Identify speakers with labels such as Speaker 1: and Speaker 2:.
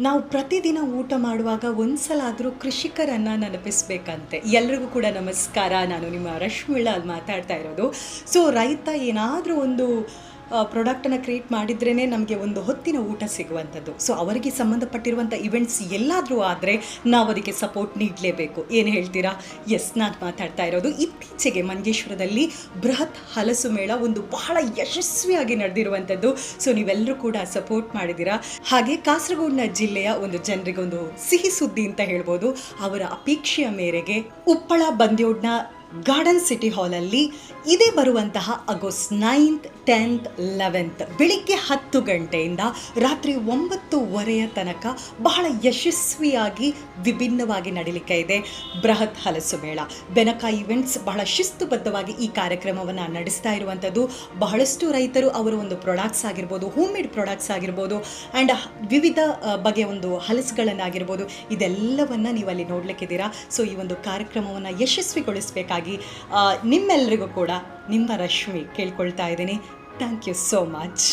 Speaker 1: ನಾವು ಪ್ರತಿದಿನ ಊಟ ಮಾಡುವಾಗ ಒಂದ್ಸಲಾದರೂ ಕೃಷಿಕರನ್ನು ನೆನಪಿಸ್ಬೇಕಂತೆ. ಎಲ್ರಿಗೂ ಕೂಡ ನಮಸ್ಕಾರ. ನಾನು ನಿಮ್ಮ ರಶ್ಮಿಳಾ ಅಲ್ಲಿ ಮಾತಾಡ್ತಾ ಇರೋದು. ಸೊ ರೈತ ಏನಾದರೂ ಒಂದು ಪ್ರಾಡಕ್ಟನ್ನು ಕ್ರಿಯೇಟ್ ಮಾಡಿದ್ರೇ ನಮಗೆ ಒಂದು ಹೊತ್ತಿನ ಊಟ ಸಿಗುವಂಥದ್ದು. ಸೊ ಅವರಿಗೆ ಸಂಬಂಧಪಟ್ಟಿರುವಂಥ ಇವೆಂಟ್ಸ್ ಎಲ್ಲಾದರೂ ಆದರೆ ನಾವು ಅದಕ್ಕೆ ಸಪೋರ್ಟ್ ನೀಡಲೇಬೇಕು. ಏನು ಹೇಳ್ತೀರಾ? ಎಸ್, ನಾನು ಮಾತಾಡ್ತಾ ಇರೋದು ಇತ್ತೀಚೆಗೆ ಮಂಜೇಶ್ವರದಲ್ಲಿ ಬೃಹತ್ ಹಲಸು ಮೇಳ ಒಂದು ಬಹಳ ಯಶಸ್ವಿಯಾಗಿ ನಡೆದಿರುವಂಥದ್ದು. ಸೊ ನೀವೆಲ್ಲರೂ ಕೂಡ ಸಪೋರ್ಟ್ ಮಾಡಿದ್ದೀರಾ. ಹಾಗೆ ಕಾಸರಗೋಡಿನ ಜಿಲ್ಲೆಯ ಒಂದು ಜನರಿಗೆ ಒಂದು ಸಿಹಿ ಸುದ್ದಿ ಅಂತ ಹೇಳ್ಬೋದು. ಅವರ ಅಪೇಕ್ಷೆಯ ಮೇರೆಗೆ ಉಪ್ಪಳ ಬಂದ್ಯೋಡ್ನ ಗಾರ್ಡನ್ ಸಿಟಿ ಹಾಲಲ್ಲಿ ಇದೇ ಬರುವಂತಹ ಆಗಸ್ಟ್ 9th, 10th, 11th ಬೆಳಿಗ್ಗೆ 10 ಗಂಟೆಯಿಂದ ರಾತ್ರಿ 9:30 ತನಕ ಬಹಳ ಯಶಸ್ವಿಯಾಗಿ ವಿಭಿನ್ನವಾಗಿ ನಡೀಲಿಕ್ಕೆ ಇದೆ ಬೃಹತ್ ಹಲಸು ಮೇಳ. ಬೆನಕ ಇವೆಂಟ್ಸ್ ಬಹಳ ಶಿಸ್ತುಬದ್ಧವಾಗಿ ಈ ಕಾರ್ಯಕ್ರಮವನ್ನು ನಡೆಸ್ತಾ ಇರುವಂಥದ್ದು. ಬಹಳಷ್ಟು ರೈತರು ಅವರ ಒಂದು ಪ್ರಾಡಕ್ಟ್ಸ್ ಆಗಿರ್ಬೋದು, ಹೋಮ್ ಮೇಡ್ ಪ್ರಾಡಕ್ಟ್ಸ್ ಆಗಿರ್ಬೋದು, ಆ್ಯಂಡ್ ವಿವಿಧ ಬಗೆಯ ಒಂದು ಹಲಸುಗಳನ್ನಾಗಿರ್ಬೋದು, ಇದೆಲ್ಲವನ್ನು ನೀವು ಅಲ್ಲಿ ನೋಡಲಿಕ್ಕಿದ್ದೀರಾ. ಸೊ ಈ ಒಂದು ಕಾರ್ಯಕ್ರಮವನ್ನು ಯಶಸ್ವಿಗೊಳಿಸಬೇಕಾಗಿ ನಿಮ್ಮೆಲ್ಲರಿಗೂ ಕೂಡ ನಿಮ್ಮ ರಶ್ಮಿ ಕೇಳ್ಕೊಳ್ತಾ ಇದ್ದೀನಿ. Thank you so much.